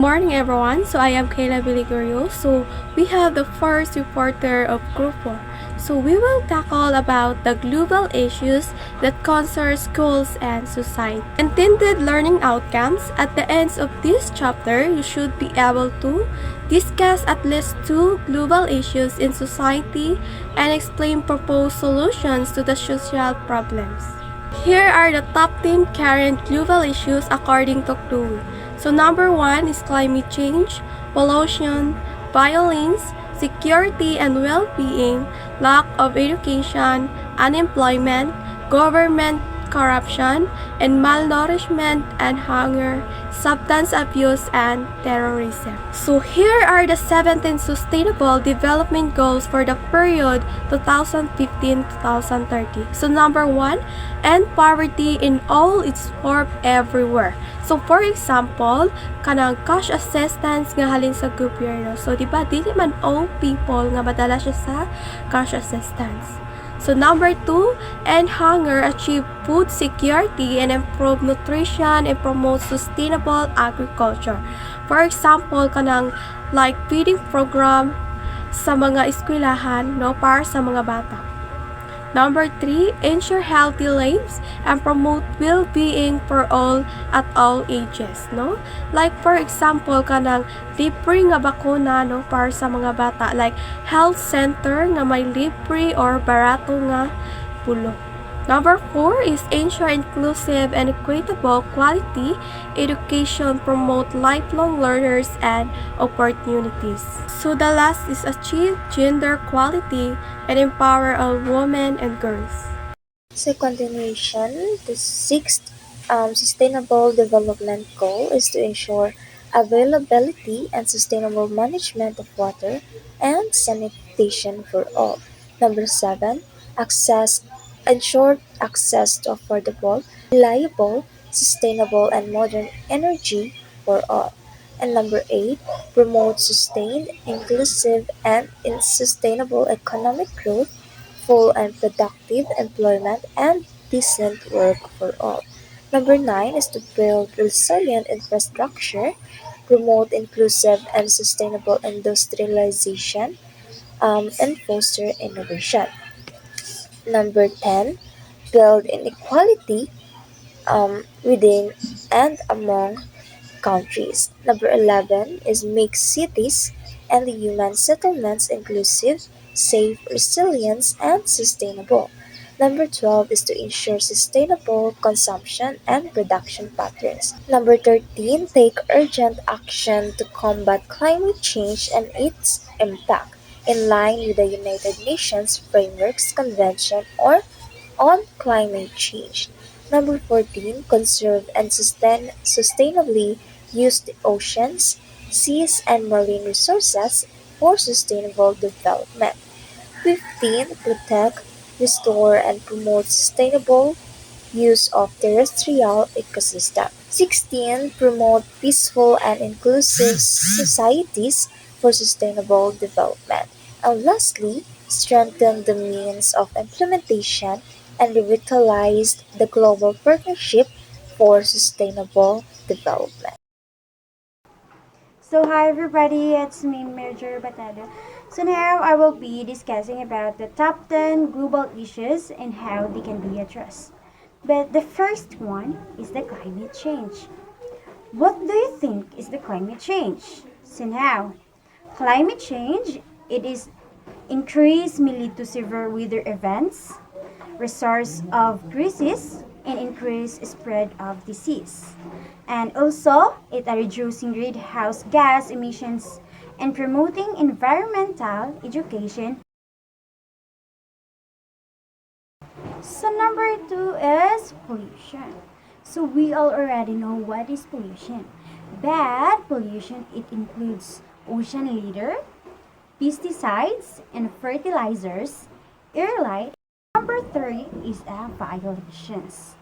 Morning everyone, so I am Kayla Biligorio. So we have the first reporter of Group 4. So we will tackle about the global issues that concern schools and society. Intended learning outcomes. At the end of this chapter, you should be able to discuss at least two global issues in society and explain proposed solutions to the social problems. Here are the top 10 current global issues according to Chloe. So number 1 is climate change, pollution, violence, security and well-being, lack of education, unemployment, government corruption, and malnourishment and hunger, substance abuse, and terrorism. So here are the 17 Sustainable Development Goals for the period 2015-2030. So number 1, end poverty in all its form everywhere. So for example, kanang cash assistance nga halin sa gobyerno. So di ba dili man all people nga madala siya sa cash assistance. So number 2, end hunger, achieve food security and improve nutrition and promote sustainable agriculture. For example, kanang like feeding program sa mga eskwelahan no para sa mga bata. Number 3, ensure healthy lives and promote well-being for all at all ages, no? Like for example, kanang libre nga bakuna no para sa mga bata, like health center nga may libre or barato nga pulong. Number 4 is ensure inclusive and equitable quality education, promote lifelong learners and opportunities. So the last is achieve gender equality and empower all women and girls. So continuation, the sixth Sustainable Development Goal is to ensure availability and sustainable management of water and sanitation for all. Number 7, access ensure access to affordable, reliable, sustainable and modern energy for all. And number 8, promote sustained, inclusive and sustainable economic growth, full and productive employment, and decent work for all. Number 9 is to build resilient infrastructure, promote inclusive and sustainable industrialization, and foster innovation. Number 10, build inequality within and among countries. Number 11 is make cities and the human settlements inclusive, safe, resilient, and sustainable. Number 12 is to ensure sustainable consumption and production patterns. Number 13, take urgent action to combat climate change and its impact in line with the United Nations Frameworks Convention on Climate Change. Number 14, conserve and sustainably use the oceans, seas, and marine resources for sustainable development. 15, protect, restore, and promote sustainable use of terrestrial ecosystem. 16, promote peaceful and inclusive societies for sustainable development. And lastly, strengthen the means of implementation and revitalize the global partnership for sustainable development. So hi everybody, it's me Major Batado. So now I will be discussing about the top 10 global issues and how they can be addressed. But the first one is the climate change. What do you think is the climate change? So now, climate change, it is increase may lead to severe weather events, resource of crisis, and increased spread of disease. And also, it are reducing greenhouse gas emissions and promoting environmental education. So number 2 is pollution. So we all already know what is pollution. Bad pollution, it includes ocean litter, pesticides and fertilizers, air light. Number 3 is violations.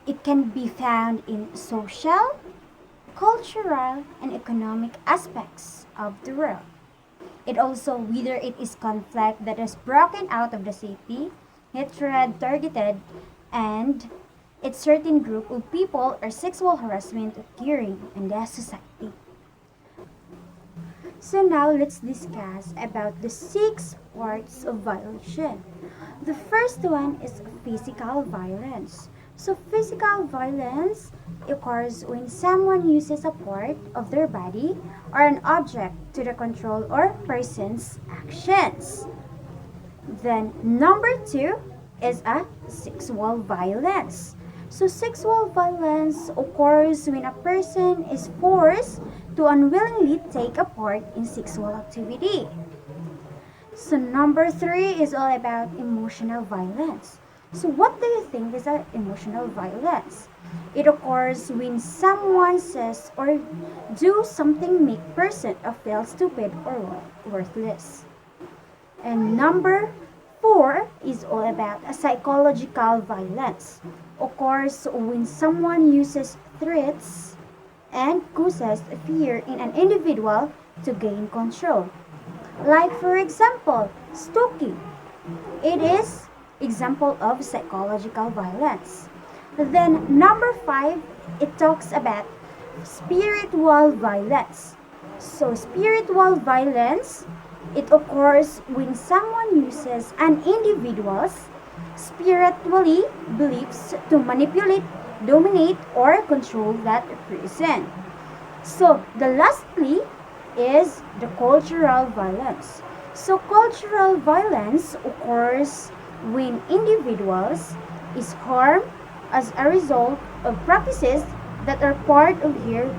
It can be found in social, cultural, and economic aspects of the world. It also whether it is conflict that is broken out of the city, hatred targeted, and it's certain group of people or sexual harassment occurring in the society. So now let's discuss about the 6 parts of violation. The first one is physical violence. So physical violence occurs when someone uses a part of their body or an object to the control or person's actions. Then number 2 is a sexual violence. So sexual violence occurs when a person is forced to unwillingly take a part in sexual activity. So number 3 is all about emotional violence. So what do you think is emotional violence? It occurs when someone says or do something make person feel stupid or worthless. And number 4 is all about a psychological violence. Occurs when someone uses threats and causes fear in an individual to gain control. Like for example, stalking. It is example of psychological violence. Then number 5, it talks about spiritual violence. So spiritual violence, it occurs when someone uses an individual's spiritually beliefs to manipulate, dominate, or control that person. So the lastly is the cultural violence. So cultural violence occurs when individuals is harmed as a result of practices that are part of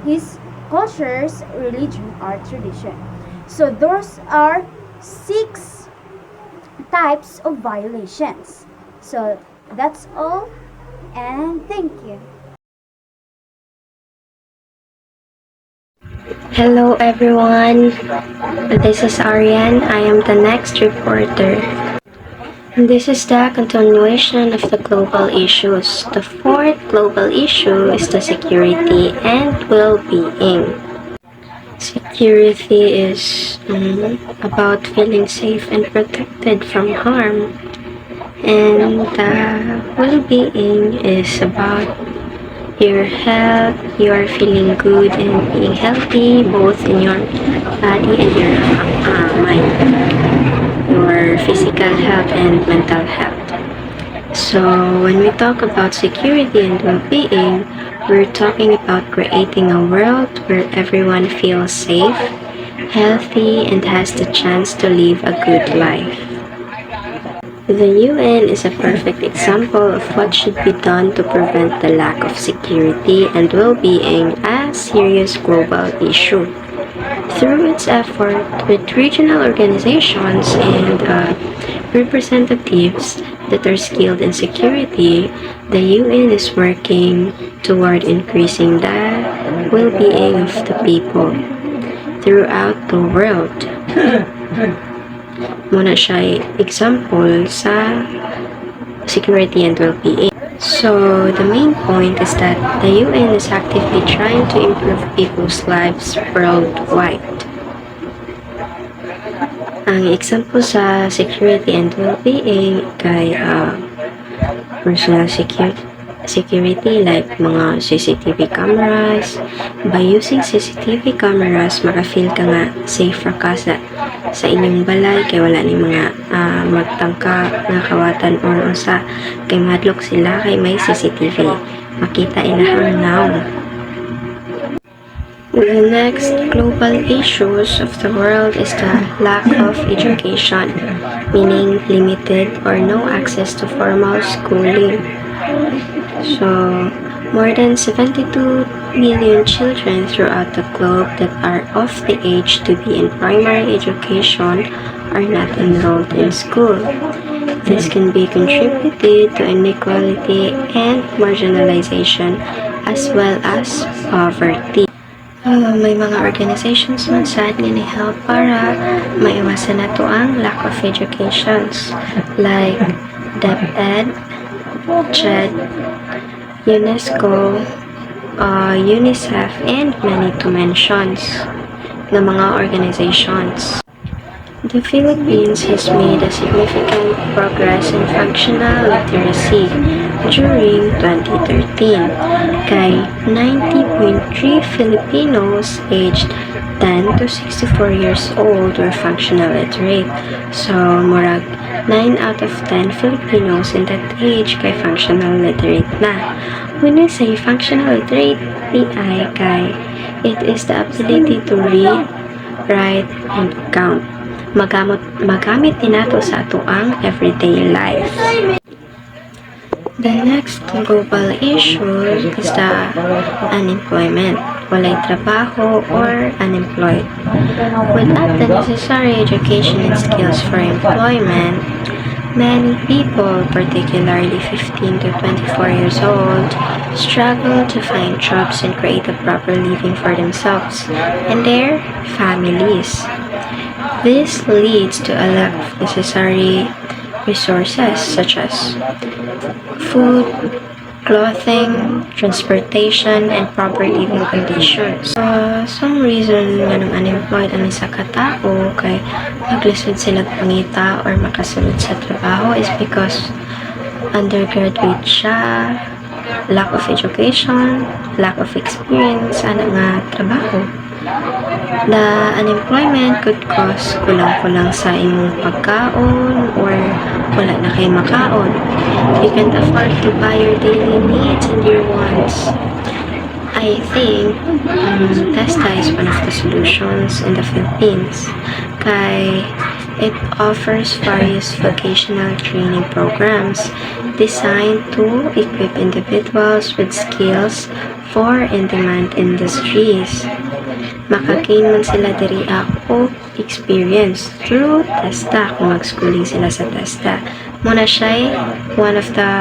his culture's religion or tradition. So those are 6 types of violations. So that's all, and thank you. Hello everyone, this is Ariane. I am the next reporter. This is the continuation of the global issues. The fourth global issue is the security and well-being. Security is about feeling safe and protected from harm, and well-being is about your health. You are feeling good and being healthy both in your body and your mind, your physical health and mental health. So when we talk about security and well-being, we're talking about creating a world where everyone feels safe, healthy, and has the chance to live a good life. The UN is a perfect example of what should be done to prevent the lack of security and well-being a serious global issue. Through its effort with regional organizations and representatives that are skilled in security, the UN is working toward increasing the well-being of the people throughout the world. Muna siya example sa security and well-being. So, the main point is that the UN is actively trying to improve people's lives worldwide. Ang example sa security and well-being kay personal security like mga CCTV cameras. By using CCTV cameras, maka-feel ka nga safe ka sa inyong balay kay wala ni mga magtangka nga kawatan or unsa kay madlok sila kay may CCTV makita ilahang now. The next global issues of the world is the lack of education, meaning limited or no access to formal schooling. So, more than 72 million children throughout the globe that are of the age to be in primary education are not enrolled in school. This can be contributed to inequality and marginalization as well as poverty. May mga organizations man sad nga ni-help para maiwasan na to ang lack of educations like DepEd, CHED, UNESCO, UNICEF, and many to mentions na mga organizations. The Philippines has made a significant progress in functional literacy during 2013 kay 90.3 Filipinos aged 10 to 64 years old were functional literate. So, murag 9 out of 10 Filipinos in that age kay functional literate na. When we say functional literate, PI kay it is the ability to read, write, and count. Magamit din nato sa atuang everyday life. The next global issue is the unemployment. Walay trabaho or unemployed. Without the necessary education and skills for employment, many people, particularly 15 to 24 years old, struggle to find jobs and create a proper living for themselves and their families. This leads to a lack of necessary resources such as food, clothing, transportation, and proper living conditions. Some reason nga nang unemployed ang isa ka tao kay naglisod sila pangita or makasulod sa trabaho is because undergraduate siya, lack of education, lack of experience, ana nga trabaho. The unemployment could cause kulang-kulang sa imong pagkaon or wala na kay makaon. You can't afford to buy your daily needs and your wants. I think TESTA is one of the solutions in the Philippines kay it offers various vocational training programs designed to equip individuals with skills for in-demand industries. Makagain man sila diri o experience through TESTA kung mag-schooling sila sa TESTA. Muna siya one of the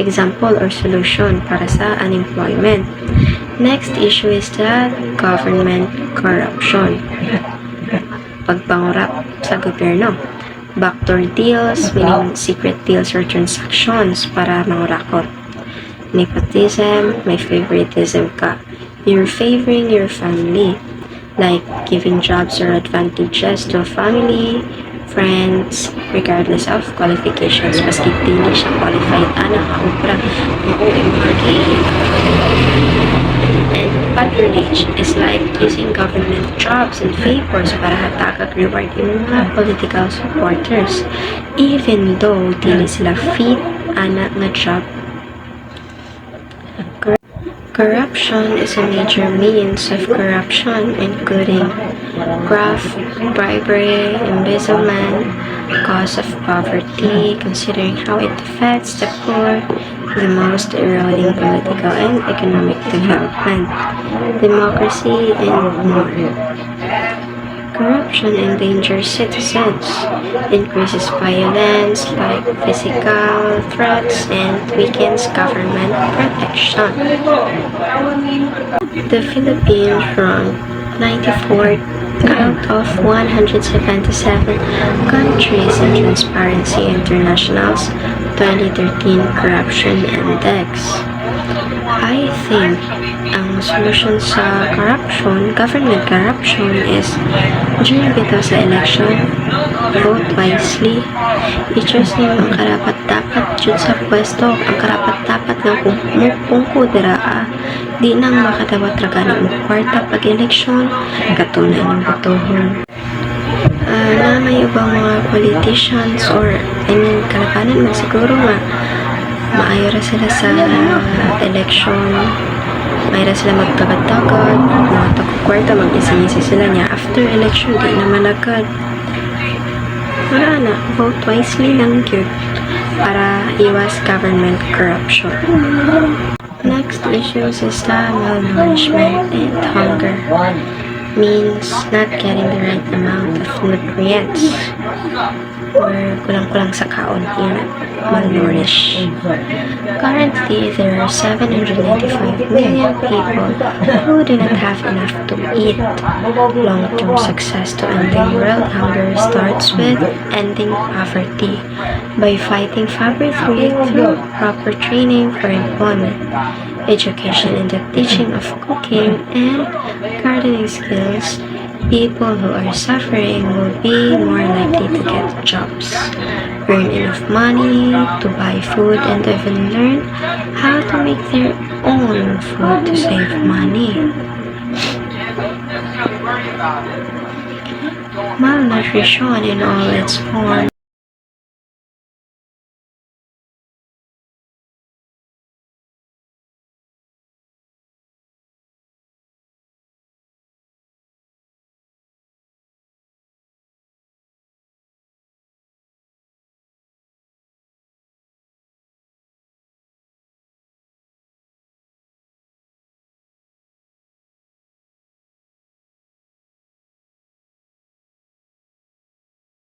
example or solution para sa unemployment. Next issue is the government corruption. Pagpangurap sa gobyerno. Backdoor deals, meaning secret deals or transactions para mangurakot. Nepotism, may favoritism ka. You're favoring your family, like giving jobs or advantages to a family, friends, regardless of qualifications. Maski dili siya qualified, anak ka ubra, and patronage is like using government jobs and favors para hatagag reward yung mga political supporters, even though dili sila fit anak nga job. Corruption is a major means of corruption, including graft, bribery, embezzlement, cause of poverty, considering how it affects the poor, the most eroding political and economic development, democracy, and more. Corruption endangers citizens, increases violence like physical threats, and weakens government protection. The Philippines ranked 94th out of 177 countries in Transparency International's 2013 Corruption Index. I think ang solusyon sa corruption, government corruption, is during bitaw sa election, vote wisely. I-choose niyo ang karapat-dapat dyan sa pwesto, ang karapat-dapat ng pungkudera, di nang makadawat raga ng kwarta pag-eleksyon, katunay ng botohon. Na may ubang mga politicians or kalapanan man siguro nga maayra sila sa election, maayra sila magtagad-tagad, mga tagkukwarta, mag-isi-isi sila niya after election, di naman agad. Wala na, vote wisely lang yun para iwas government corruption. Next issues is the malnourishment and hunger. Means not getting the right amount of nutrients or kulang-kulang sa kaon, yun, malnourished. Currently, there are 795 million people who do not have enough to eat. Long-term success to ending world hunger starts with ending poverty by fighting poverty through proper training for employment, education in the teaching of cooking and gardening skills, People who are suffering will be more likely to get jobs, earn enough money to buy food, and even learn how to make their own food to save money. Malnutrition in all its forms